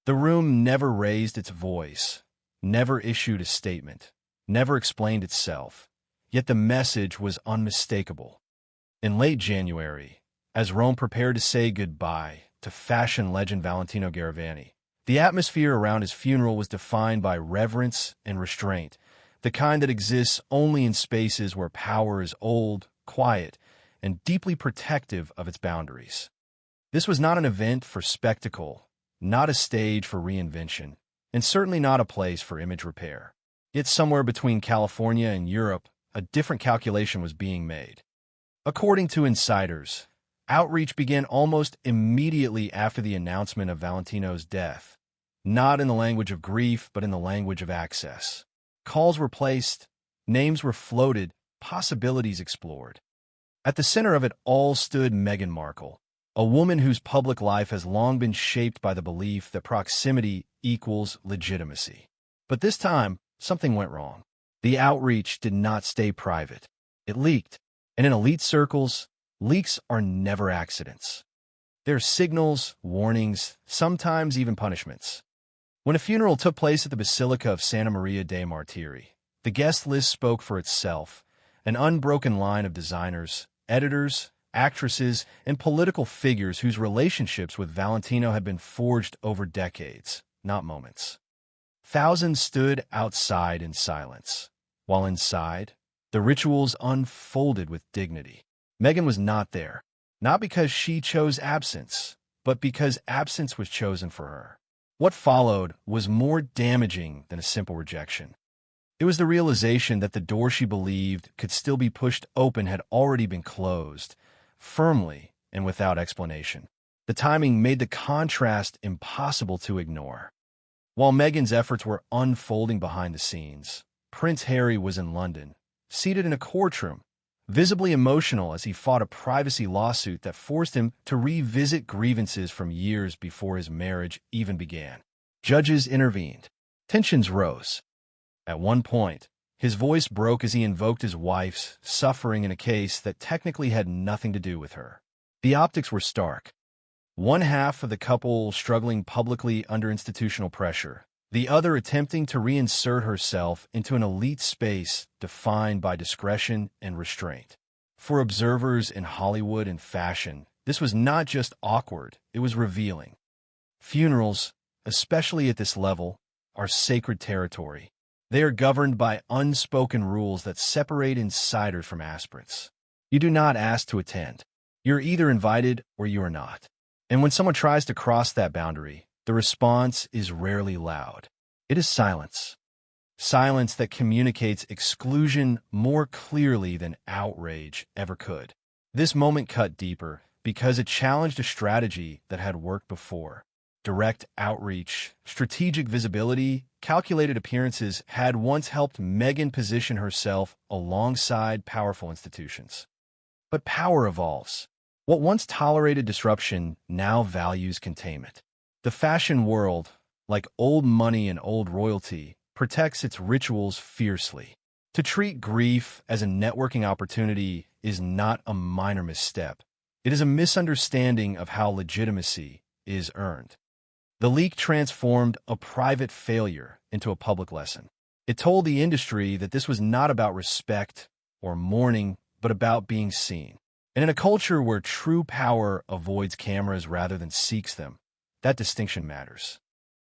The room never raised its voice, never issued a statement, never explained itself, yet the message was unmistakable. In late January, as Rome prepared to say goodbye to fashion legend Valentino Garavani, the atmosphere around his funeral was defined by reverence and restraint, the kind that exists only in spaces where power is old, quiet, and deeply protective of its boundaries. This was not an event for spectacle, not a stage for reinvention, and certainly not a place for image repair. Yet somewhere between California and Europe, a different calculation was being made. According to insiders, outreach began almost immediately after the announcement of Valentino's death, not in the language of grief, but in the language of access. Calls were placed, names were floated, possibilities explored. At the center of it all stood Meghan Markle, a woman whose public life has long been shaped by the belief that proximity equals legitimacy. But this time, something went wrong. The outreach did not stay private. It leaked. And in elite circles, leaks are never accidents. They're signals, warnings, sometimes even punishments. When a funeral took place at the Basilica of Santa Maria dei Martiri, the guest list spoke for itself, an unbroken line of designers, editors, actresses, and political figures whose relationships with Valentino had been forged over decades, not moments. Thousands stood outside in silence, while inside, the rituals unfolded with dignity. Meghan was not there, not because she chose absence, but because absence was chosen for her. What followed was more damaging than a simple rejection. It was the realization that the door she believed could still be pushed open had already been closed, firmly and without explanation. The timing made the contrast impossible to ignore. While Meghan's efforts were unfolding behind the scenes, Prince Harry was in London, seated in a courtroom, visibly emotional as he fought a privacy lawsuit that forced him to revisit grievances from years before his marriage even began. Judges intervened. Tensions rose. At one point, his voice broke as he invoked his wife's suffering in a case that technically had nothing to do with her. The optics were stark. One half of the couple struggling publicly under institutional pressure, the other attempting to reinsert herself into an elite space defined by discretion and restraint. For observers in Hollywood and fashion, this was not just awkward, it was revealing. Funerals, especially at this level, are sacred territory. They are governed by unspoken rules that separate insiders from aspirants. You do not ask to attend. You're either invited or you are not. And when someone tries to cross that boundary, the response is rarely loud. It is silence. Silence that communicates exclusion more clearly than outrage ever could. This moment cut deeper because it challenged a strategy that had worked before. Direct outreach, strategic visibility, calculated appearances had once helped Meghan position herself alongside powerful institutions. But power evolves. What once tolerated disruption now values containment. The fashion world, like old money and old royalty, protects its rituals fiercely. To treat grief as a networking opportunity is not a minor misstep. It is a misunderstanding of how legitimacy is earned. The leak transformed a private failure into a public lesson. It told the industry that this was not about respect or mourning, but about being seen. And in a culture where true power avoids cameras rather than seeks them, that distinction matters.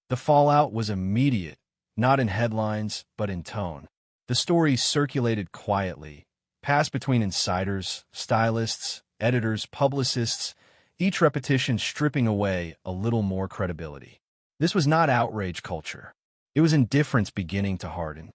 The fallout was immediate, not in headlines, but in tone. The story circulated quietly, passed between insiders, stylists, editors, publicists, each repetition stripping away a little more credibility. This was not outrage culture. It was indifference beginning to harden.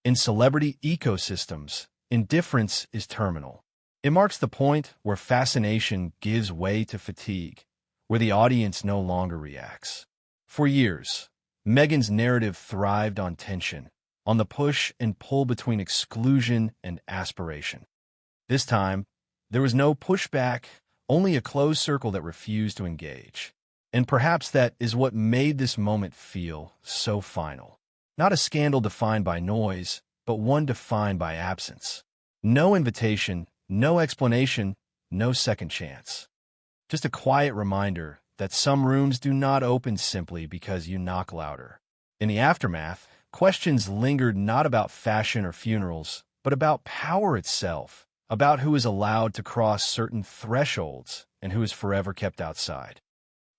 In celebrity ecosystems, indifference is terminal. It marks the point where fascination gives way to fatigue, where the audience no longer reacts. For years, Meghan's narrative thrived on tension, on the push and pull between exclusion and aspiration. This time, there was no pushback, only a closed circle that refused to engage. And perhaps that is what made this moment feel so final. Not a scandal defined by noise, but one defined by absence. No invitation, no explanation, no second chance. Just a quiet reminder that some rooms do not open simply because you knock louder. In the aftermath, questions lingered not about fashion or funerals, but about power itself, about who is allowed to cross certain thresholds and who is forever kept outside.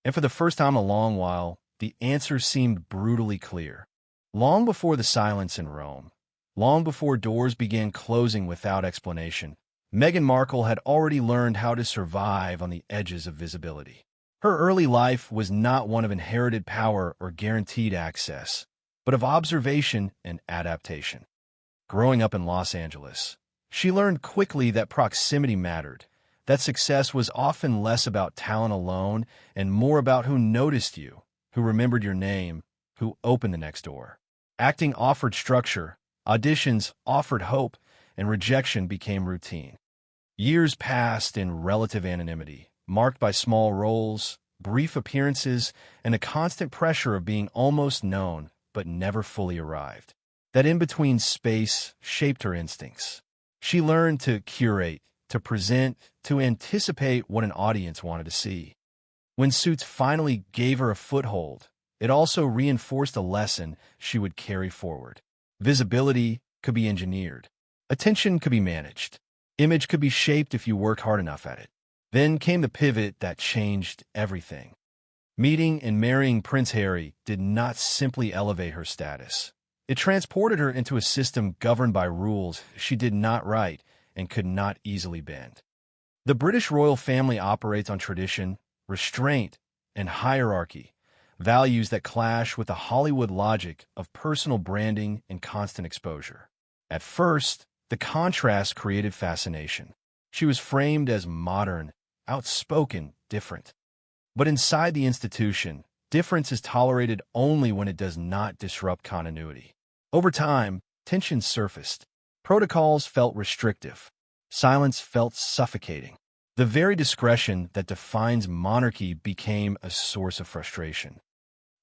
And for the first time in a long while, the answer seemed brutally clear. Long before the silence in Rome, long before doors began closing without explanation, Meghan Markle had already learned how to survive on the edges of visibility. Her early life was not one of inherited power or guaranteed access, but of observation and adaptation. Growing up in Los Angeles, she learned quickly that proximity mattered, that success was often less about talent alone and more about who noticed you, who remembered your name, who opened the next door. Acting offered structure, auditions offered hope, and rejection became routine. Years passed in relative anonymity, marked by small roles, brief appearances, and a constant pressure of being almost known but never fully arrived. That in-between space shaped her instincts. She learned to curate, to present, to anticipate what an audience wanted to see. When Suits finally gave her a foothold, it also reinforced a lesson she would carry forward. Visibility could be engineered. Attention could be managed. Image could be shaped if you worked hard enough at it. Then came the pivot that changed everything. Meeting and marrying Prince Harry did not simply elevate her status. It transported her into a system governed by rules she did not write and could not easily bend. The British royal family operates on tradition, restraint, and hierarchy, values that clash with the Hollywood logic of personal branding and constant exposure. At first, the contrast created fascination. She was framed as modern, outspoken, different. But inside the institution, difference is tolerated only when it does not disrupt continuity. Over time, tensions surfaced. Protocols felt restrictive. Silence felt suffocating. The very discretion that defines monarchy became a source of frustration.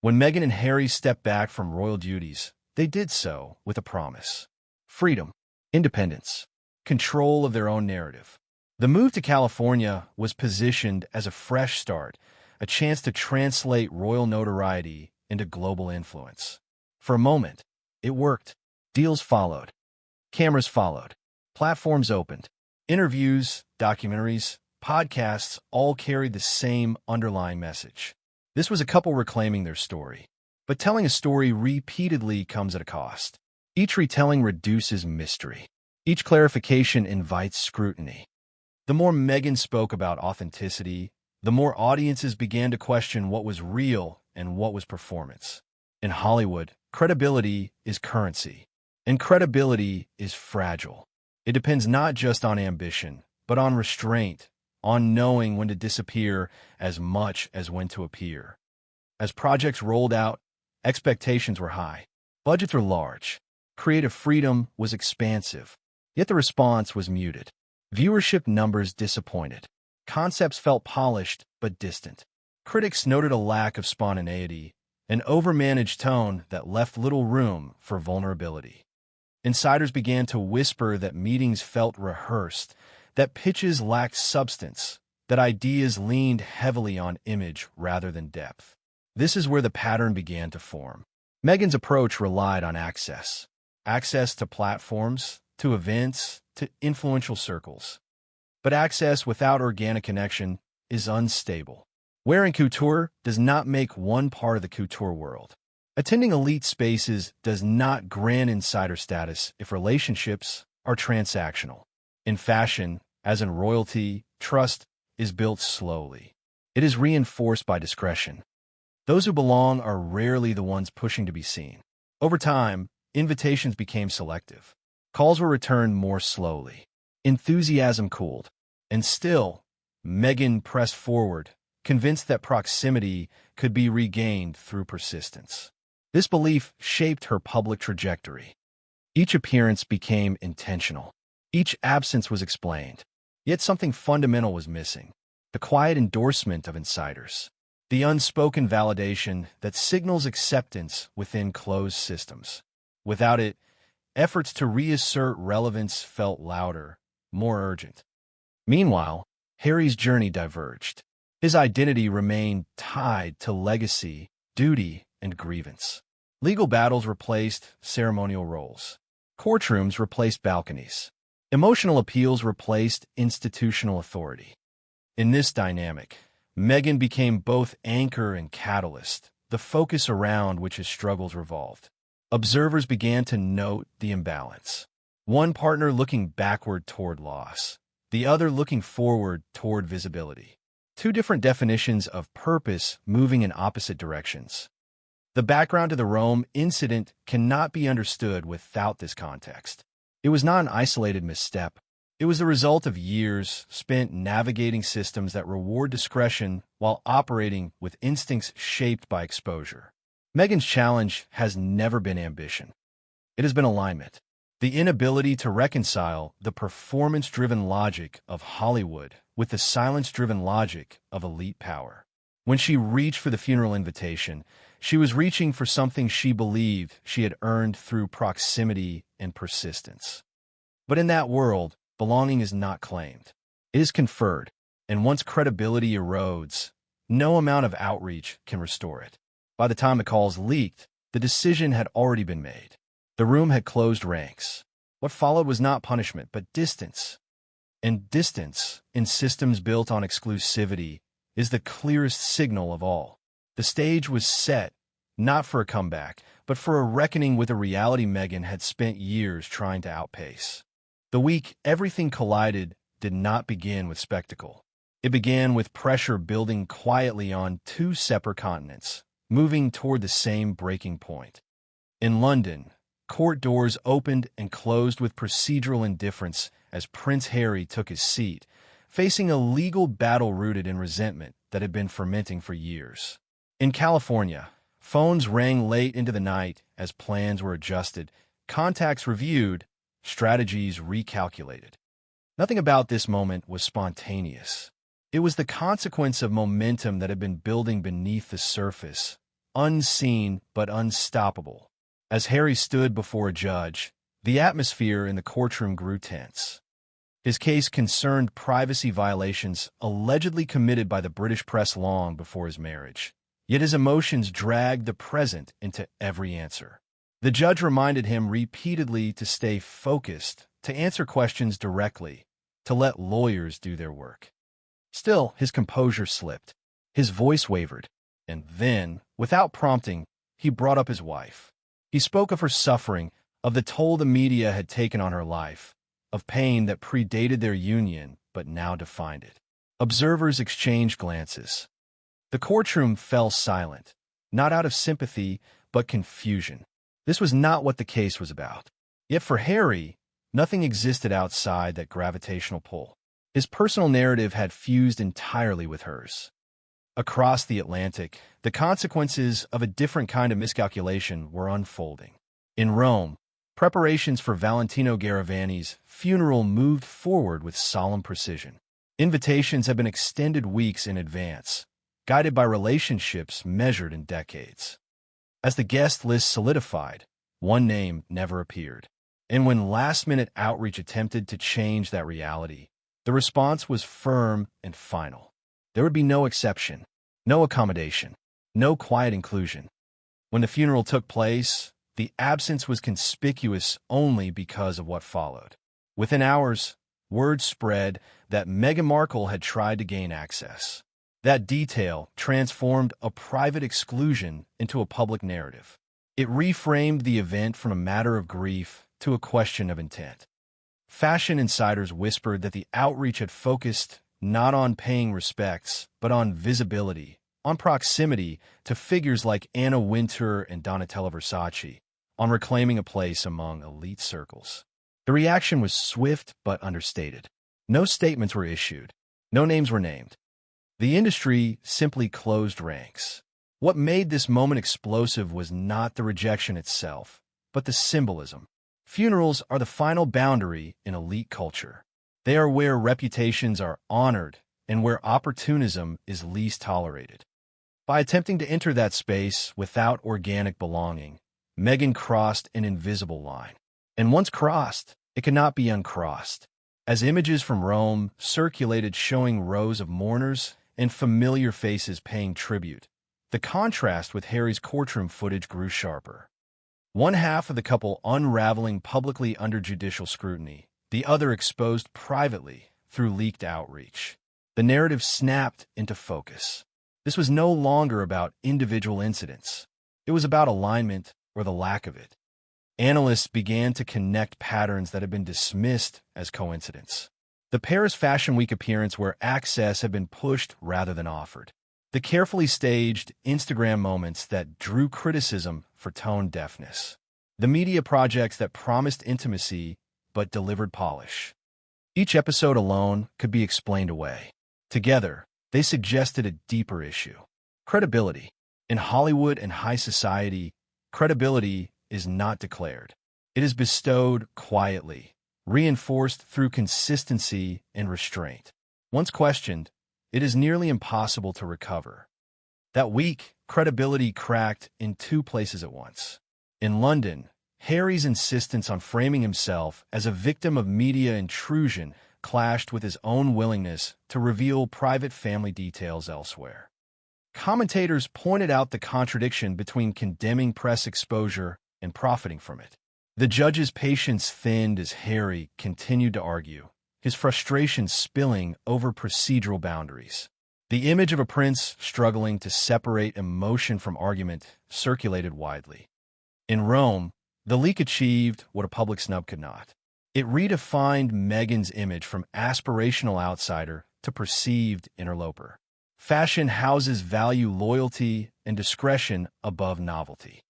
When Meghan and Harry stepped back from royal duties, they did so with a promise: freedom, independence, control of their own narrative. The move to California was positioned as a fresh start, a chance to translate royal notoriety into global influence. For a moment, it worked. Deals followed. Cameras followed. Platforms opened. Interviews, documentaries, podcasts all carried the same underlying message. This was a couple reclaiming their story. But telling a story repeatedly comes at a cost. Each retelling reduces mystery. Each clarification invites scrutiny. The more Meghan spoke about authenticity, the more audiences began to question what was real and what was performance. In Hollywood, credibility is currency, and credibility is fragile. It depends not just on ambition, but on restraint, on knowing when to disappear as much as when to appear. As projects rolled out, expectations were high. Budgets were large. Creative freedom was expansive. Yet the response was muted. Viewership numbers disappointed. Concepts felt polished but distant. Critics noted a lack of spontaneity, an overmanaged tone that left little room for vulnerability. Insiders began to whisper that meetings felt rehearsed, that pitches lacked substance, that ideas leaned heavily on image rather than depth. This is where the pattern began to form. Meghan's approach relied on access. Access to platforms, to events, to influential circles. But access without organic connection is unstable. Wearing couture does not make one part of the couture world. Attending elite spaces does not grant insider status if relationships are transactional. In fashion, as in royalty, trust is built slowly. It is reinforced by discretion. Those who belong are rarely the ones pushing to be seen. Over time, invitations became selective. Calls were returned more slowly. Enthusiasm cooled. And still, Meghan pressed forward, convinced that proximity could be regained through persistence. This belief shaped her public trajectory. Each appearance became intentional. Each absence was explained. Yet something fundamental was missing: the quiet endorsement of insiders, the unspoken validation that signals acceptance within closed systems. Without it, efforts to reassert relevance felt louder, more urgent. Meanwhile, Harry's journey diverged. His identity remained tied to legacy, duty, and grievance. Legal battles replaced ceremonial roles. Courtrooms replaced balconies. Emotional appeals replaced institutional authority. In this dynamic, Meghan became both anchor and catalyst, the focus around which his struggles revolved. Observers began to note the imbalance. One partner looking backward toward loss, the other looking forward toward visibility. Two different definitions of purpose moving in opposite directions. The background to the Rome incident cannot be understood without this context. It was not an isolated misstep. It was the result of years spent navigating systems that reward discretion while operating with instincts shaped by exposure. Meghan's challenge has never been ambition. It has been alignment. The inability to reconcile the performance-driven logic of Hollywood with the silence-driven logic of elite power. When she reached for the funeral invitation, she was reaching for something she believed she had earned through proximity and persistence. But in that world, belonging is not claimed. It is conferred, and once credibility erodes, no amount of outreach can restore it. By the time the calls leaked, the decision had already been made. The room had closed ranks. What followed was not punishment, but distance. And distance, in systems built on exclusivity, is the clearest signal of all. The stage was set, not for a comeback, but for a reckoning with a reality Meghan had spent years trying to outpace. The week everything collided did not begin with spectacle. It began with pressure building quietly on two separate continents, moving toward the same breaking point. In London, court doors opened and closed with procedural indifference as Prince Harry took his seat, facing a legal battle rooted in resentment that had been fermenting for years. In California, phones rang late into the night as plans were adjusted, contacts reviewed, strategies recalculated. Nothing about this moment was spontaneous. It was the consequence of momentum that had been building beneath the surface, unseen but unstoppable. As Harry stood before a judge, the atmosphere in the courtroom grew tense. His case concerned privacy violations allegedly committed by the British press long before his marriage. Yet his emotions dragged the present into every answer. The judge reminded him repeatedly to stay focused, to answer questions directly, to let lawyers do their work. Still, his composure slipped. His voice wavered. And then, without prompting, he brought up his wife. He spoke of her suffering, of the toll the media had taken on her life, of pain that predated their union but now defined it. Observers exchanged glances. The courtroom fell silent, not out of sympathy, but confusion. This was not what the case was about. Yet for Harry, nothing existed outside that gravitational pull. His personal narrative had fused entirely with hers. Across the Atlantic, the consequences of a different kind of miscalculation were unfolding. In Rome, preparations for Valentino Garavani's funeral moved forward with solemn precision. Invitations had been extended weeks in advance, guided by relationships measured in decades. As the guest list solidified, one name never appeared. And when last-minute outreach attempted to change that reality, the response was firm and final. There would be no exception, no accommodation, no quiet inclusion. When the funeral took place, the absence was conspicuous only because of what followed. Within hours, word spread that Meghan Markle had tried to gain access. That detail transformed a private exclusion into a public narrative. It reframed the event from a matter of grief to a question of intent. Fashion insiders whispered that the outreach had focused not on paying respects, but on visibility, on proximity to figures like Anna Wintour and Donatella Versace, on reclaiming a place among elite circles. The reaction was swift but understated. No statements were issued. No names were named. The industry simply closed ranks. What made this moment explosive was not the rejection itself, but the symbolism. Funerals are the final boundary in elite culture. They are where reputations are honored and where opportunism is least tolerated. By attempting to enter that space without organic belonging, Meghan crossed an invisible line. And once crossed, it could not be uncrossed. As images from Rome circulated showing rows of mourners and familiar faces paying tribute. The contrast with Harry's courtroom footage grew sharper. One half of the couple unraveling publicly under judicial scrutiny, the other exposed privately through leaked outreach. The narrative snapped into focus. This was no longer about individual incidents. It was about alignment, or the lack of it. Analysts began to connect patterns that had been dismissed as coincidence. The Paris Fashion Week appearance where access had been pushed rather than offered. The carefully staged Instagram moments that drew criticism for tone deafness. The media projects that promised intimacy but delivered polish. Each episode alone could be explained away. Together, they suggested a deeper issue. Credibility. In Hollywood and high society, credibility is not declared. It is bestowed quietly, reinforced through consistency and restraint. Once questioned, it is nearly impossible to recover. That week, credibility cracked in two places at once. In London, Harry's insistence on framing himself as a victim of media intrusion clashed with his own willingness to reveal private family details elsewhere. Commentators pointed out the contradiction between condemning press exposure and profiting from it. The judge's patience thinned as Harry continued to argue, his frustration spilling over procedural boundaries. The image of a prince struggling to separate emotion from argument circulated widely. In Rome, the leak achieved what a public snub could not. It redefined Meghan's image from aspirational outsider to perceived interloper. Fashion houses value loyalty and discretion above novelty.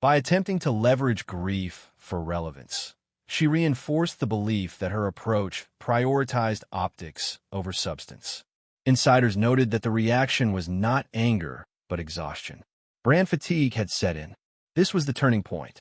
By attempting to leverage grief for relevance, she reinforced the belief that her approach prioritized optics over substance. Insiders noted that the reaction was not anger, but exhaustion. Brand fatigue had set in. This was the turning point.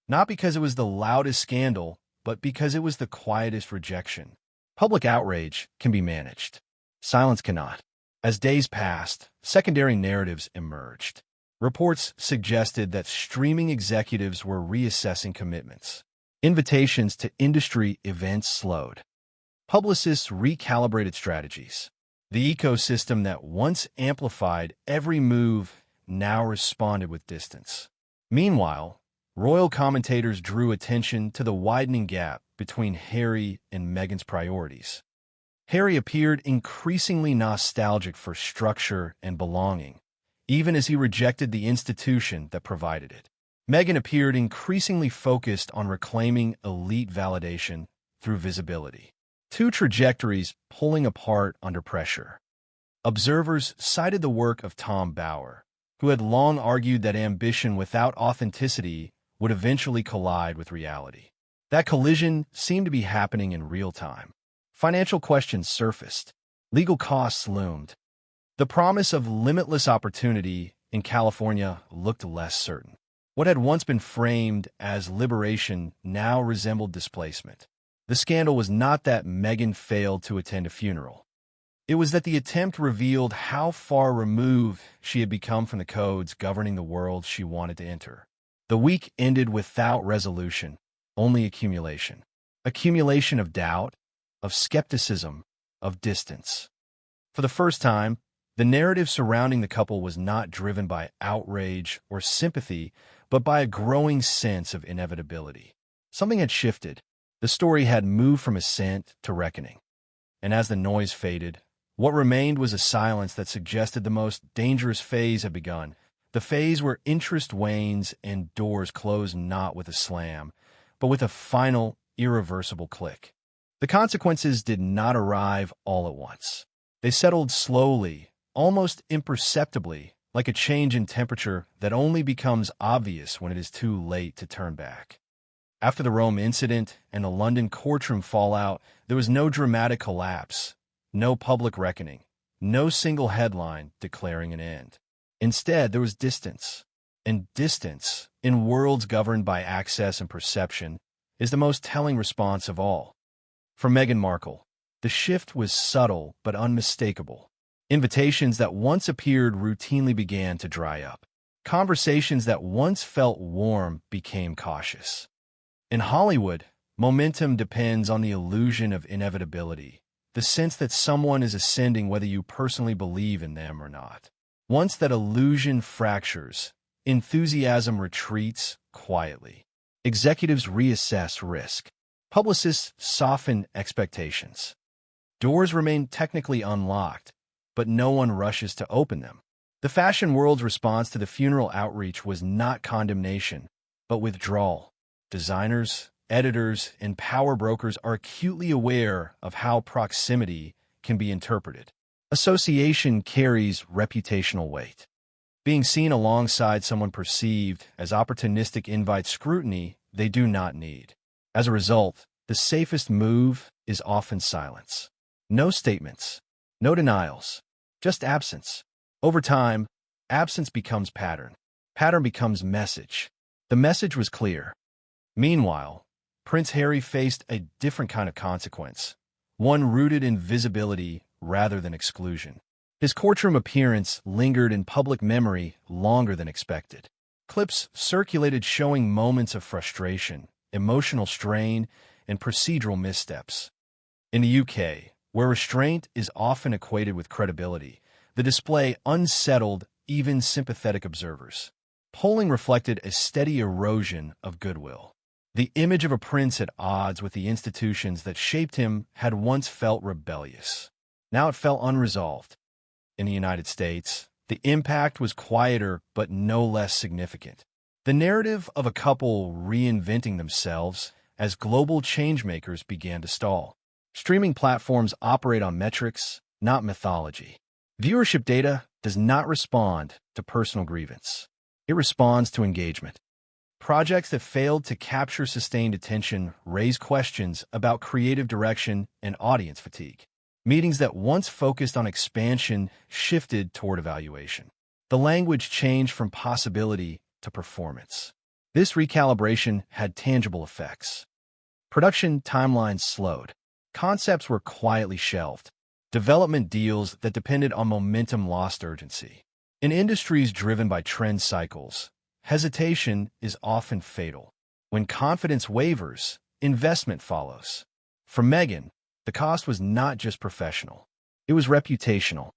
Not because it was the loudest scandal, but because it was the quietest rejection. Public outrage can be managed. Silence cannot. As days passed, secondary narratives emerged. Reports suggested that streaming executives were reassessing commitments. Invitations to industry events slowed. Publicists recalibrated strategies. The ecosystem that once amplified every move now responded with distance. Meanwhile, royal commentators drew attention to the widening gap between Harry and Meghan's priorities. Harry appeared increasingly nostalgic for structure and belonging, even as he rejected the institution that provided it. Meghan appeared increasingly focused on reclaiming elite validation through visibility. Two trajectories pulling apart under pressure. Observers cited the work of Tom Bower, who had long argued that ambition without authenticity would eventually collide with reality. That collision seemed to be happening in real time. Financial questions surfaced. Legal costs loomed. The promise of limitless opportunity in California looked less certain. What had once been framed as liberation now resembled displacement. The scandal was not that Meghan failed to attend a funeral. It was that the attempt revealed how far removed she had become from the codes governing the world she wanted to enter. The week ended without resolution, only accumulation. Accumulation of doubt, of skepticism, of distance. For the first time, the narrative surrounding the couple was not driven by outrage or sympathy, but by a growing sense of inevitability. Something had shifted. The story had moved from assent to reckoning. And as the noise faded, what remained was a silence that suggested the most dangerous phase had begun. The phase where interest wanes and doors close not with a slam, but with a final, irreversible click. The consequences did not arrive all at once. They settled slowly, almost imperceptibly, like a change in temperature that only becomes obvious when it is too late to turn back. After the Rome incident and the London courtroom fallout, there was no dramatic collapse, no public reckoning, no single headline declaring an end. Instead, there was distance. And distance, in worlds governed by access and perception, is the most telling response of all. For Meghan Markle, the shift was subtle but unmistakable. Invitations that once appeared routinely began to dry up. Conversations that once felt warm became cautious. In Hollywood, momentum depends on the illusion of inevitability, the sense that someone is ascending whether you personally believe in them or not. Once that illusion fractures, enthusiasm retreats quietly. Executives reassess risk. Publicists soften expectations. Doors remain technically unlocked, but no one rushes to open them. The fashion world's response to the funeral outreach was not condemnation, but withdrawal. Designers, editors, and power brokers are acutely aware of how proximity can be interpreted. Association carries reputational weight. Being seen alongside someone perceived as opportunistic invites scrutiny they do not need. As a result, the safest move is often silence. No statements, no denials, just absence. Over time, absence becomes pattern. Pattern becomes message. The message was clear. Meanwhile, Prince Harry faced a different kind of consequence, one rooted in visibility rather than exclusion. His courtroom appearance lingered in public memory longer than expected. Clips circulated showing moments of frustration, emotional strain, and procedural missteps. In the UK, where restraint is often equated with credibility, the display unsettled even sympathetic observers. Polling reflected a steady erosion of goodwill. The image of a prince at odds with the institutions that shaped him had once felt rebellious. Now it felt unresolved. In the United States, the impact was quieter but no less significant. The narrative of a couple reinventing themselves as global changemakers began to stall. Streaming platforms operate on metrics, not mythology. Viewership data does not respond to personal grievance. It responds to engagement. Projects that failed to capture sustained attention raise questions about creative direction and audience fatigue. Meetings that once focused on expansion shifted toward evaluation. The language changed from possibility to performance. This recalibration had tangible effects. Production timelines slowed. Concepts were quietly shelved. Development deals that depended on momentum lost urgency. In industries driven by trend cycles, hesitation is often fatal. When confidence wavers, investment follows. For Meghan, the cost was not just professional. It was reputational.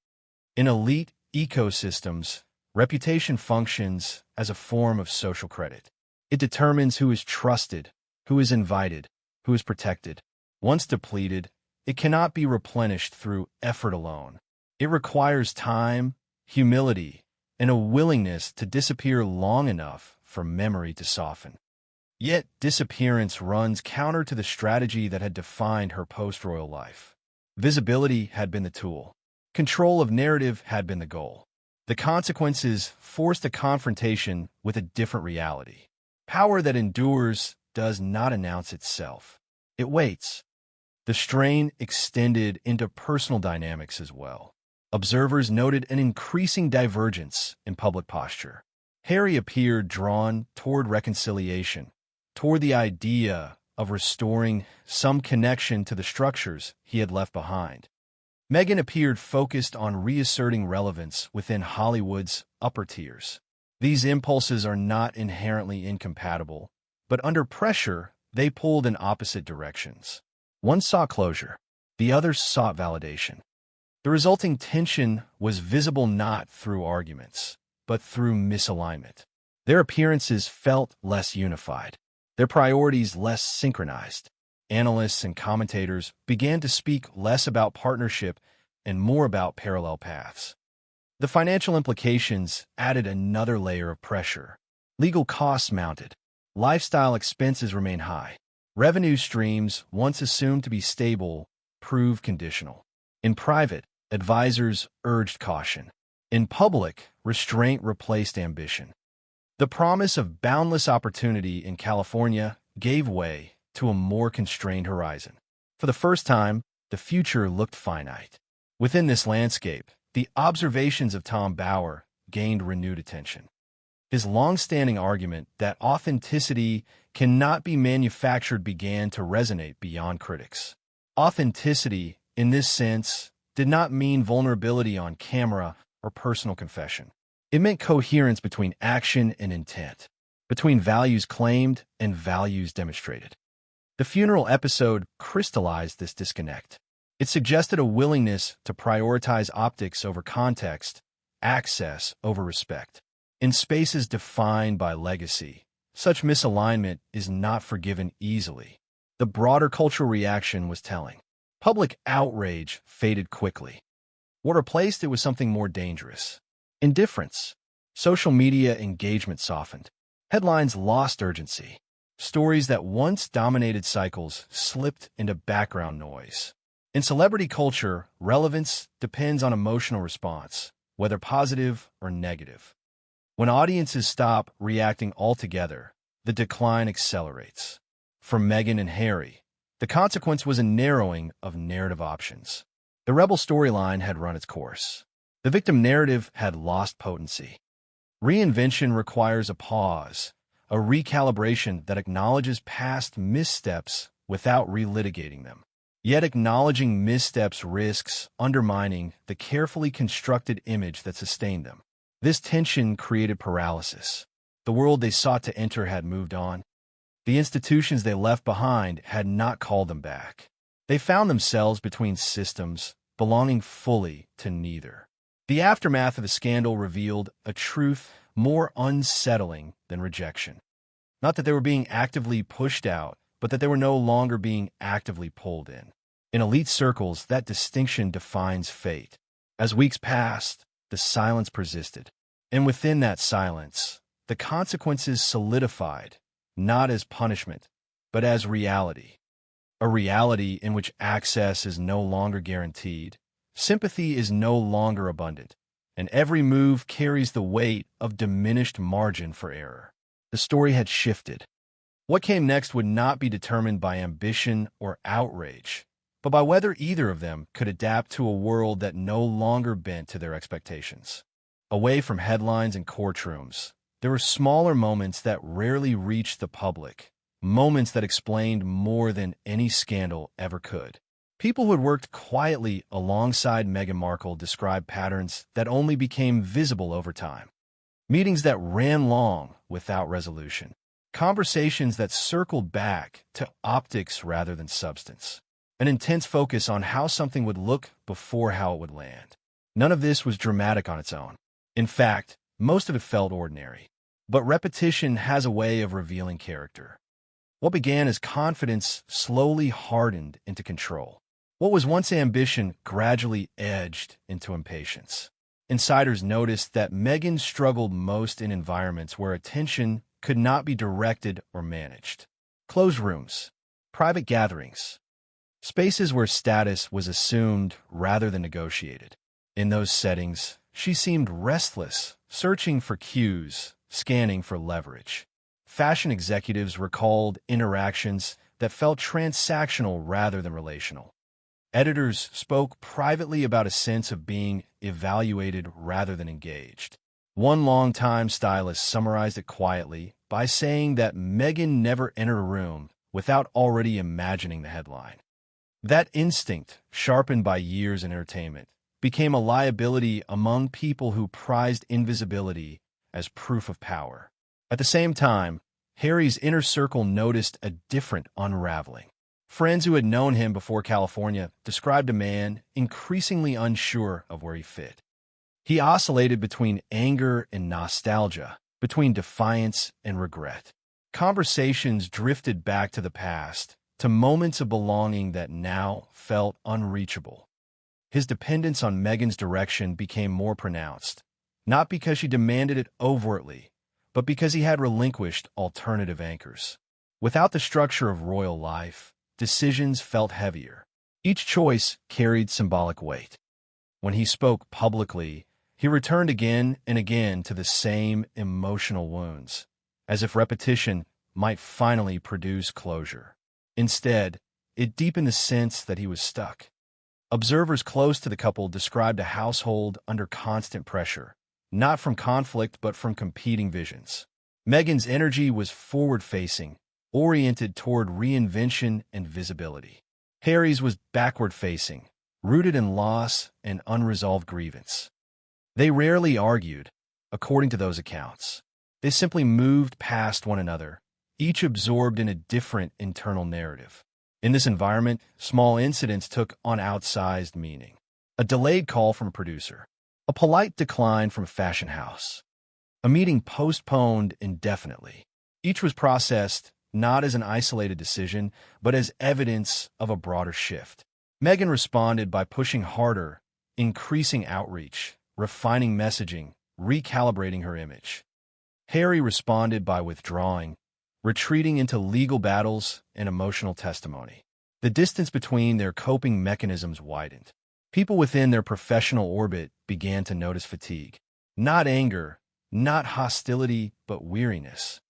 In elite ecosystems, reputation functions as a form of social credit. It determines who is trusted, who is invited, who is protected. Once depleted, it cannot be replenished through effort alone. It requires time, humility, and a willingness to disappear long enough for memory to soften. Yet disappearance runs counter to the strategy that had defined her post-royal life. Visibility had been the tool. Control of narrative had been the goal. The consequences forced a confrontation with a different reality. Power that endures does not announce itself. It waits. The strain extended into personal dynamics as well. Observers noted an increasing divergence in public posture. Harry appeared drawn toward reconciliation, toward the idea of restoring some connection to the structures he had left behind. Meghan appeared focused on reasserting relevance within Hollywood's upper tiers. These impulses are not inherently incompatible, but under pressure, they pulled in opposite directions. One sought closure, the other sought validation. The resulting tension was visible not through arguments, but through misalignment. Their appearances felt less unified, their priorities less synchronized. Analysts and commentators began to speak less about partnership and more about parallel paths. The financial implications added another layer of pressure. Legal costs mounted. Lifestyle expenses remained high. Revenue streams, once assumed to be stable, proved conditional. In private, advisors urged caution. In public, restraint replaced ambition. The promise of boundless opportunity in California gave way to a more constrained horizon. For the first time, the future looked finite. Within this landscape, the observations of Tom Bower gained renewed attention. His long-standing argument that authenticity cannot be manufactured began to resonate beyond critics. Authenticity, in this sense, did not mean vulnerability on camera or personal confession. It meant coherence between action and intent, between values claimed and values demonstrated. The funeral episode crystallized this disconnect. It It suggested a willingness to prioritize optics over context, access over respect. In spaces defined by legacy, such misalignment is not forgiven easily. The broader cultural reaction was telling. Public outrage faded quickly. What replaced it was something more dangerous. Indifference. Social media engagement softened. Headlines lost urgency. Stories that once dominated cycles slipped into background noise. In celebrity culture, relevance depends on emotional response, whether positive or negative. When audiences stop reacting altogether, the decline accelerates. For Meghan and Harry, the consequence was a narrowing of narrative options. The rebel storyline had run its course. The victim narrative had lost potency. Reinvention requires a pause, a recalibration that acknowledges past missteps without relitigating them. Yet acknowledging missteps risks undermining the carefully constructed image that sustained them. This tension created paralysis. The world they sought to enter had moved on. The institutions they left behind had not called them back. They found themselves between systems, belonging fully to neither. The aftermath of the scandal revealed a truth more unsettling than rejection. Not that they were being actively pushed out, but that they were no longer being actively pulled in. In elite circles, that distinction defines fate. As weeks passed, the silence persisted. And within that silence, the consequences solidified, not as punishment, but as reality. A reality in which access is no longer guaranteed, sympathy is no longer abundant, and every move carries the weight of diminished margin for error. The story had shifted. What came next would not be determined by ambition or outrage, but by whether either of them could adapt to a world that no longer bent to their expectations. Away from headlines and courtrooms, there were smaller moments that rarely reached the public, moments that explained more than any scandal ever could. People who had worked quietly alongside Meghan Markle described patterns that only became visible over time. Meetings that ran long without resolution. Conversations that circled back to optics rather than substance. An intense focus on how something would look before how it would land. None of this was dramatic on its own. In fact, most of it felt ordinary. But repetition has a way of revealing character. What began as confidence slowly hardened into control. What was once ambition gradually edged into impatience. Insiders noticed that Meghan struggled most in environments where attention could not be directed or managed. Closed rooms, private gatherings, spaces where status was assumed rather than negotiated. In those settings, she seemed restless, searching for cues, scanning for leverage. Fashion executives recalled interactions that felt transactional rather than relational. Editors spoke privately about a sense of being evaluated rather than engaged. One longtime stylist summarized it quietly by saying that Meghan never entered a room without already imagining the headline. That instinct, sharpened by years in entertainment, became a liability among people who prized invisibility as proof of power. At the same time, Harry's inner circle noticed a different unraveling. Friends who had known him before California described a man increasingly unsure of where he fit. He oscillated between anger and nostalgia, between defiance and regret. Conversations drifted back to the past, to moments of belonging that now felt unreachable. His dependence on Meghan's direction became more pronounced, not because she demanded it overtly, but because he had relinquished alternative anchors. Without the structure of royal life, decisions felt heavier. Each choice carried symbolic weight. When he spoke publicly, he returned again and again to the same emotional wounds, as if repetition might finally produce closure. Instead, it deepened the sense that he was stuck. Observers close to the couple described a household under constant pressure, not from conflict but from competing visions. Meghan's energy was forward-facing, oriented toward reinvention and visibility. Harry's was backward-facing, rooted in loss and unresolved grievance. They rarely argued, according to those accounts. They simply moved past one another, each absorbed in a different internal narrative. In this environment, small incidents took on outsized meaning. A delayed call from a producer, a polite decline from a fashion house, a meeting postponed indefinitely. Each was processed not as an isolated decision, but as evidence of a broader shift. Meghan responded by pushing harder, increasing outreach, refining messaging, recalibrating her image. Harry responded by withdrawing, retreating into legal battles and emotional testimony. The distance between their coping mechanisms widened. People within their professional orbit began to notice fatigue. Not anger, not hostility, but weariness.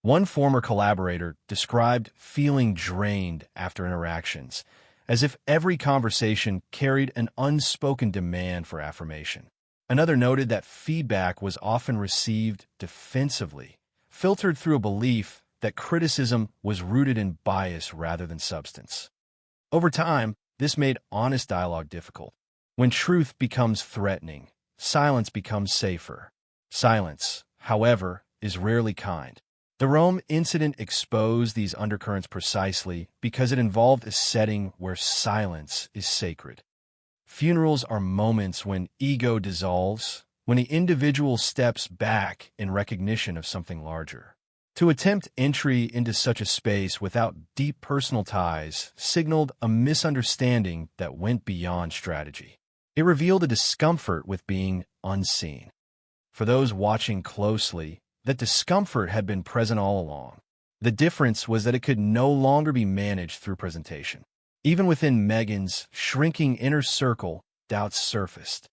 One former collaborator described feeling drained after interactions, as if every conversation carried an unspoken demand for affirmation. Another noted that feedback was often received defensively, filtered through a belief that criticism was rooted in bias rather than substance. Over time, this made honest dialogue difficult. When truth becomes threatening, silence becomes safer. Silence, however, is rarely kind. The Rome incident exposed these undercurrents precisely because it involved a setting where silence is sacred. Funerals are moments when ego dissolves, when the individual steps back in recognition of something larger. To attempt entry into such a space without deep personal ties signaled a misunderstanding that went beyond strategy. It revealed a discomfort with being unseen. For those watching closely, that discomfort had been present all along. The difference was that it could no longer be managed through presentation. Even within Meghan's shrinking inner circle, doubts surfaced.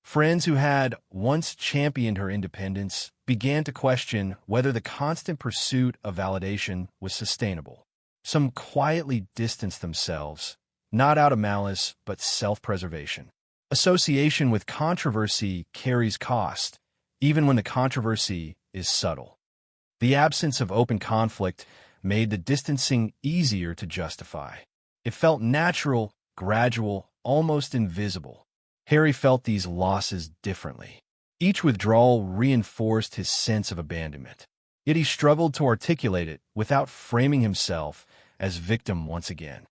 Friends who had once championed her independence began to question whether the constant pursuit of validation was sustainable. Some quietly distanced themselves, not out of malice, but self-preservation. Association with controversy carries cost, even when the controversy is subtle. The absence of open conflict made the distancing easier to justify. It felt natural, gradual, almost invisible. Harry felt these losses differently. Each withdrawal reinforced his sense of abandonment. Yet he struggled to articulate it without framing himself as victim once again.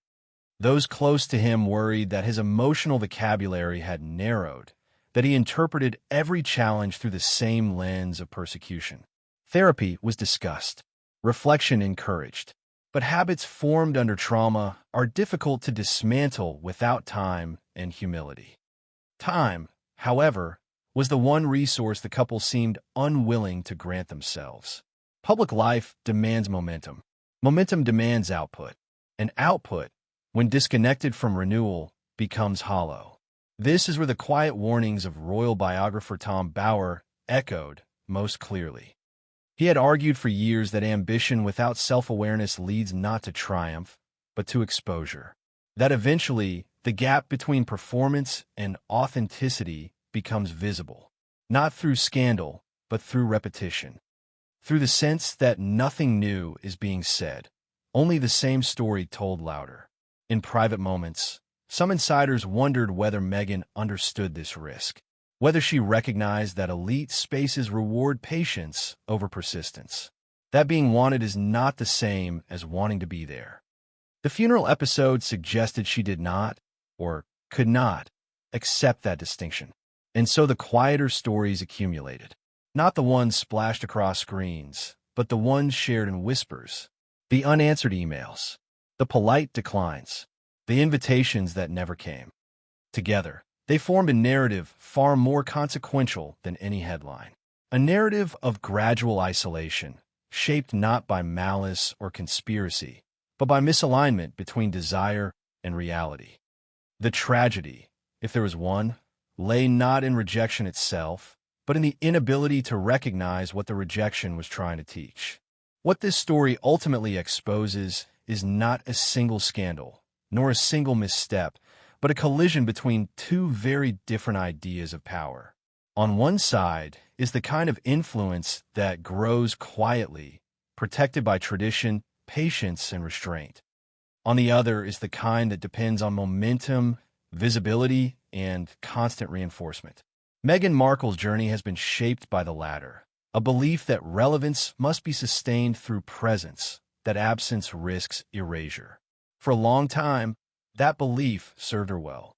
Those close to him worried that his emotional vocabulary had narrowed, that he interpreted every challenge through the same lens of persecution. Therapy was discussed, reflection encouraged, but habits formed under trauma are difficult to dismantle without time and humility. Time, however, was the one resource the couple seemed unwilling to grant themselves. Public life demands momentum. Momentum demands output. And output, when disconnected from renewal, becomes hollow. This is where the quiet warnings of royal biographer Tom Bower echoed most clearly. He had argued for years that ambition without self-awareness leads not to triumph, but to exposure. That eventually, the gap between performance and authenticity becomes visible, not through scandal, but through repetition. Through the sense that nothing new is being said, only the same story told louder. In private moments, some insiders wondered whether Meghan understood this risk, whether she recognized that elite spaces reward patience over persistence. That being wanted is not the same as wanting to be there. The funeral episode suggested she did not, or could not, accept that distinction. And so the quieter stories accumulated. Not the ones splashed across screens, but the ones shared in whispers. The unanswered emails, the polite declines, the invitations that never came. Together, they formed a narrative far more consequential than any headline. A narrative of gradual isolation, shaped not by malice or conspiracy, but by misalignment between desire and reality. The tragedy, if there was one, lay not in rejection itself, but in the inability to recognize what the rejection was trying to teach. What this story ultimately exposes is not a single scandal, nor a single misstep, but a collision between two very different ideas of power. On one side is the kind of influence that grows quietly, protected by tradition, patience, and restraint. On the other is the kind that depends on momentum, visibility, and constant reinforcement. Meghan Markle's journey has been shaped by the latter, a belief that relevance must be sustained through presence, that absence risks erasure. For a long time, that belief served her well.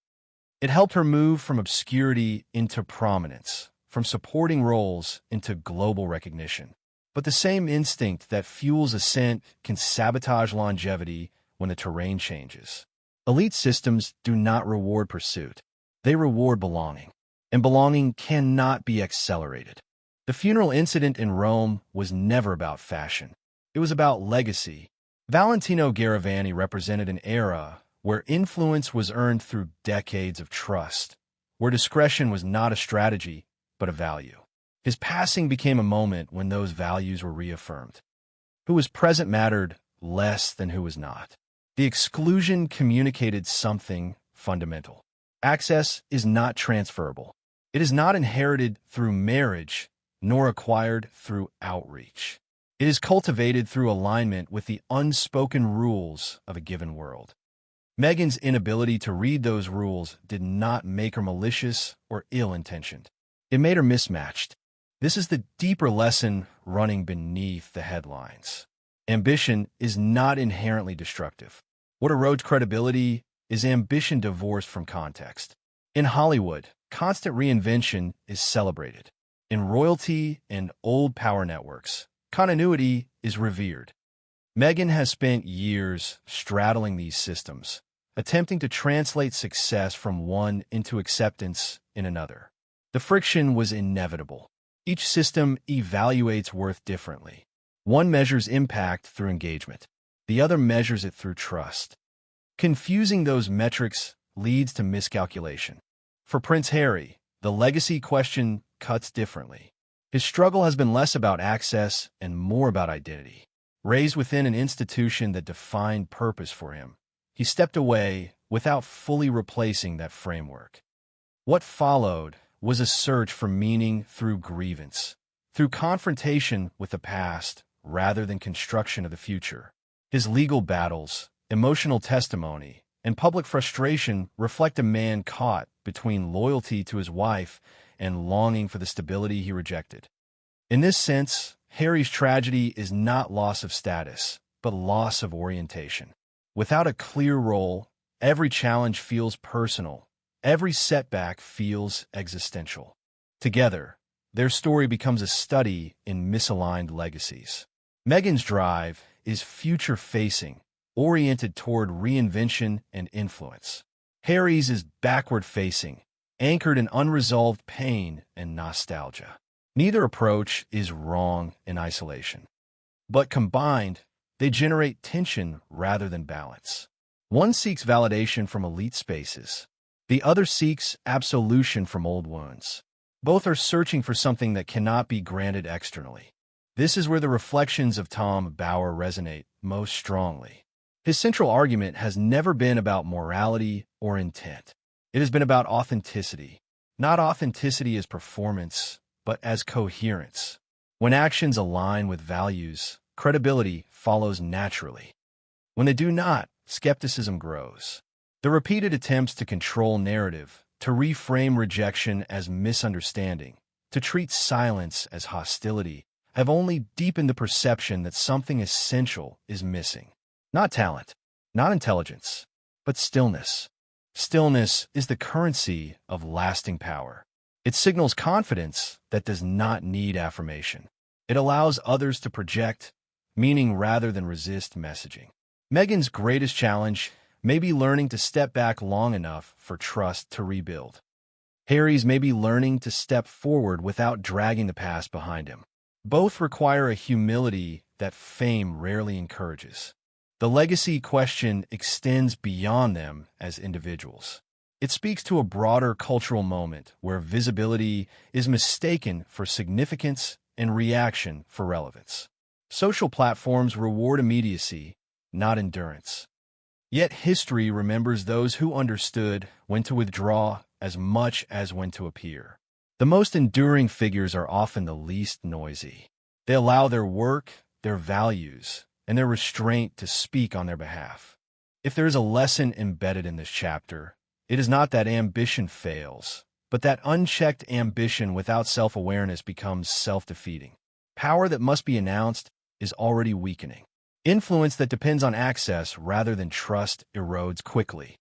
It helped her move from obscurity into prominence, from supporting roles into global recognition. But the same instinct that fuels ascent can sabotage longevity when the terrain changes. Elite systems do not reward pursuit. They reward belonging. And belonging cannot be accelerated. The funeral incident in Rome was never about fashion. It was about legacy. Valentino Garavani represented an era where influence was earned through decades of trust, where discretion was not a strategy, but a value. His passing became a moment when those values were reaffirmed. Who was present mattered less than who was not. The exclusion communicated something fundamental. Access is not transferable. It is not inherited through marriage, nor acquired through outreach. It is cultivated through alignment with the unspoken rules of a given world. Meghan's inability to read those rules did not make her malicious or ill-intentioned. It made her mismatched. This is the deeper lesson running beneath the headlines. Ambition is not inherently destructive. What erodes credibility is ambition divorced from context. In Hollywood, constant reinvention is celebrated. In royalty and old power networks, continuity is revered. Meghan has spent years straddling these systems, attempting to translate success from one into acceptance in another. The friction was inevitable. Each system evaluates worth differently. One measures impact through engagement. The other measures it through trust. Confusing those metrics leads to miscalculation. For Prince Harry, the legacy question cuts differently. His struggle has been less about access and more about identity. Raised within an institution that defined purpose for him, he stepped away without fully replacing that framework. What followed was a search for meaning through grievance, through confrontation with the past rather than construction of the future. His legal battles, emotional testimony, and public frustration reflect a man caught between loyalty to his wife and longing for the stability he rejected. In this sense, Harry's tragedy is not loss of status, but loss of orientation. Without a clear role, every challenge feels personal. Every setback feels existential. Together, their story becomes a study in misaligned legacies. Meghan's drive is future-facing, oriented toward reinvention and influence. Harry's is backward-facing, anchored in unresolved pain and nostalgia. Neither approach is wrong in isolation. But combined, they generate tension rather than balance. One seeks validation from elite spaces. The other seeks absolution from old wounds. Both are searching for something that cannot be granted externally. This is where the reflections of Tom Bauer resonate most strongly. His central argument has never been about morality or intent. It has been about authenticity. Not authenticity as performance, but as coherence. When actions align with values, credibility follows naturally. When they do not, skepticism grows. The repeated attempts to control narrative, to reframe rejection as misunderstanding, to treat silence as hostility, have only deepened the perception that something essential is missing. Not talent, not intelligence, but stillness. Stillness is the currency of lasting power. It signals confidence that does not need affirmation. It allows others to project meaning rather than resist messaging. Meghan's greatest challenge may be learning to step back long enough for trust to rebuild. Harry's may be learning to step forward without dragging the past behind him. Both require a humility that fame rarely encourages. The legacy question extends beyond them as individuals. It speaks to a broader cultural moment where visibility is mistaken for significance and reaction for relevance. Social platforms reward immediacy, not endurance. Yet history remembers those who understood when to withdraw as much as when to appear. The most enduring figures are often the least noisy. They allow their work, their values, and their restraint to speak on their behalf. If there is a lesson embedded in this chapter, it is not that ambition fails, but that unchecked ambition without self-awareness becomes self-defeating. Power that must be announced is already weakening. Influence that depends on access rather than trust erodes quickly.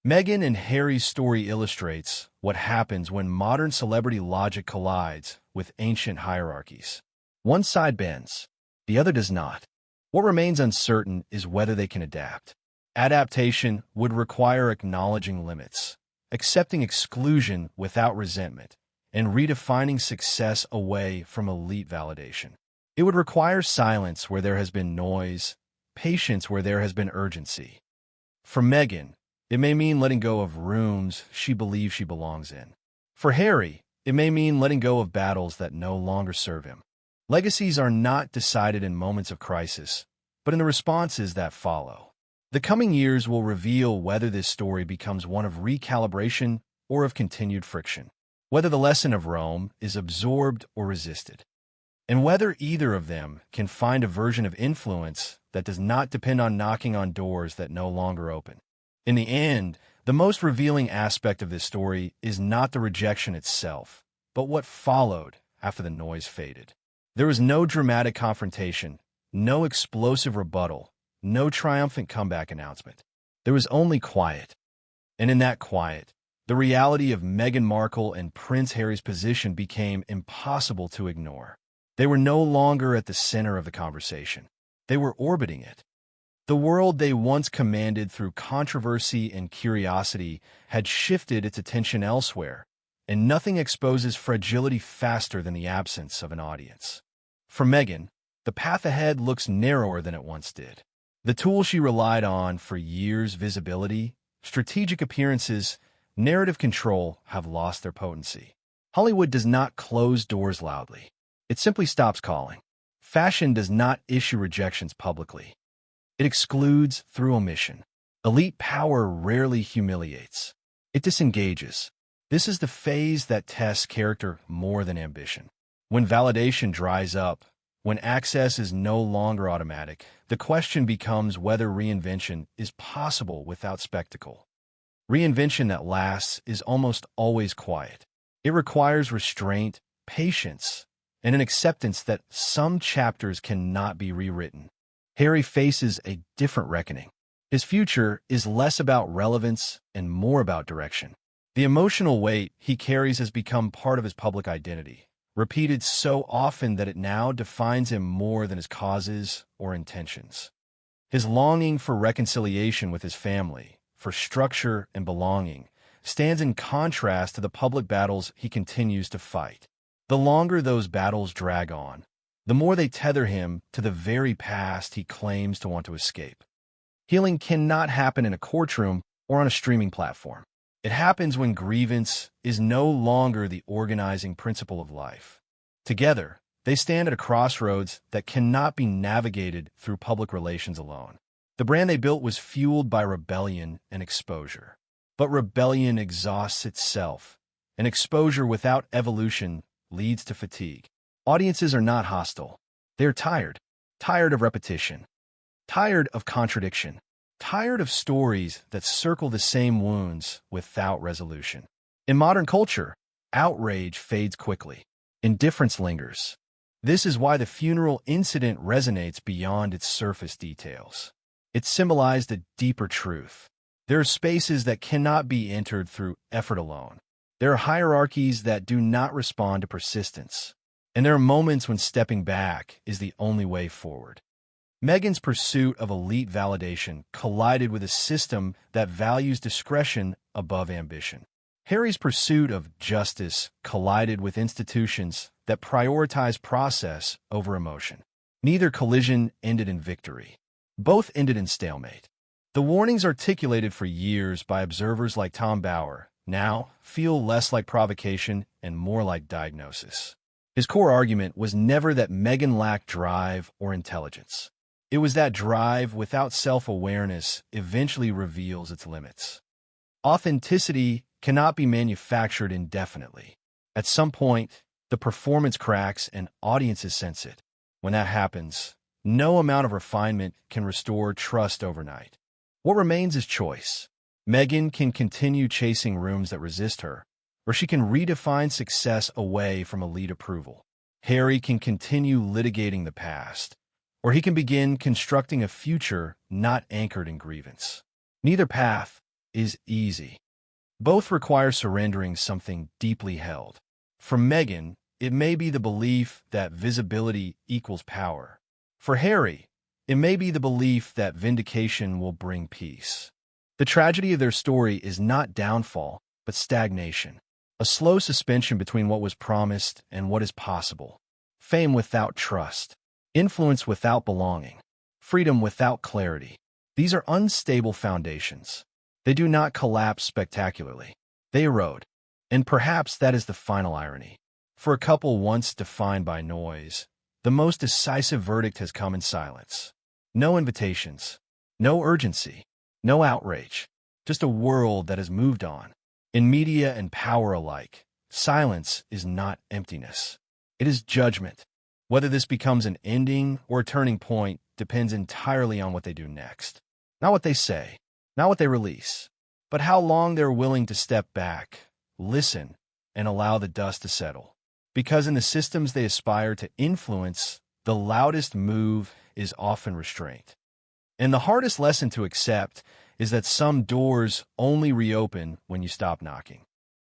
Meghan and Harry's story illustrates what happens when modern celebrity logic collides with ancient hierarchies. One side bends, the other does not. What remains uncertain is whether they can adapt. Adaptation would require acknowledging limits, accepting exclusion without resentment, and redefining success away from elite validation. It would require silence where there has been noise, patience where there has been urgency. For Meghan, it may mean letting go of rooms she believes she belongs in. For Harry, it may mean letting go of battles that no longer serve him. Legacies are not decided in moments of crisis, but in the responses that follow. The coming years will reveal whether this story becomes one of recalibration or of continued friction, whether the lesson of Rome is absorbed or resisted, and whether either of them can find a version of influence that does not depend on knocking on doors that no longer open. In the end, the most revealing aspect of this story is not the rejection itself, but what followed after the noise faded. There was no dramatic confrontation, no explosive rebuttal, no triumphant comeback announcement. There was only quiet. And in that quiet, the reality of Meghan Markle and Prince Harry's position became impossible to ignore. They were no longer at the center of the conversation. They were orbiting it. The world they once commanded through controversy and curiosity had shifted its attention elsewhere, and nothing exposes fragility faster than the absence of an audience. For Meghan, the path ahead looks narrower than it once did. The tools she relied on for years, visibility, strategic appearances, narrative control, have lost their potency. Hollywood does not close doors loudly. It simply stops calling. Fashion does not issue rejections publicly. It excludes through omission. Elite power rarely humiliates. It disengages. This is the phase that tests character more than ambition. When validation dries up, when access is no longer automatic, the question becomes whether reinvention is possible without spectacle. Reinvention that lasts is almost always quiet. It requires restraint, patience, and an acceptance that some chapters cannot be rewritten. Harry faces a different reckoning. His future is less about relevance and more about direction. The emotional weight he carries has become part of his public identity, repeated so often that it now defines him more than his causes or intentions. His longing for reconciliation with his family, for structure and belonging, stands in contrast to the public battles he continues to fight. The longer those battles drag on, the more they tether him to the very past he claims to want to escape. Healing cannot happen in a courtroom or on a streaming platform. It happens when grievance is no longer the organizing principle of life. Together, they stand at a crossroads that cannot be navigated through public relations alone. The brand they built was fueled by rebellion and exposure. But rebellion exhausts itself, and exposure without evolution leads to fatigue. Audiences are not hostile. They are tired of repetition, tired of contradiction, tired of stories that circle the same wounds without resolution. In modern culture, outrage fades quickly. Indifference lingers. This is why the funeral incident resonates beyond its surface details. It symbolized a deeper truth. There are spaces that cannot be entered through effort alone. There are hierarchies that do not respond to persistence. And there are moments when stepping back is the only way forward. Meghan's pursuit of elite validation collided with a system that values discretion above ambition. Harry's pursuit of justice collided with institutions that prioritize process over emotion. Neither collision ended in victory. Both ended in stalemate. The warnings articulated for years by observers like Tom Bauer now feel less like provocation and more like diagnosis. His core argument was never that Meghan lacked drive or intelligence. It was that drive without self-awareness eventually reveals its limits. Authenticity cannot be manufactured indefinitely. At some point, the performance cracks and audiences sense it. When that happens, no amount of refinement can restore trust overnight. What remains is choice. Meghan can continue chasing rooms that resist her, or she can redefine success away from elite approval. Harry can continue litigating the past, or he can begin constructing a future not anchored in grievance. Neither path is easy. Both require surrendering something deeply held. For Meghan, it may be the belief that visibility equals power. For Harry, it may be the belief that vindication will bring peace. The tragedy of their story is not downfall, but stagnation. A slow suspension between what was promised and what is possible. Fame without trust. Influence without belonging. Freedom without clarity. These are unstable foundations. They do not collapse spectacularly. They erode. And perhaps that is the final irony. For a couple once defined by noise, the most decisive verdict has come in silence. No invitations. No urgency. No outrage. Just a world that has moved on. In media and power alike, silence is not emptiness. It is judgment. Whether this becomes an ending or a turning point depends entirely on what they do next. Not what they say, not what they release, but how long they're willing to step back, listen, and allow the dust to settle. Because in the systems they aspire to influence, the loudest move is often restraint. And the hardest lesson to accept is that some doors only reopen when you stop knocking.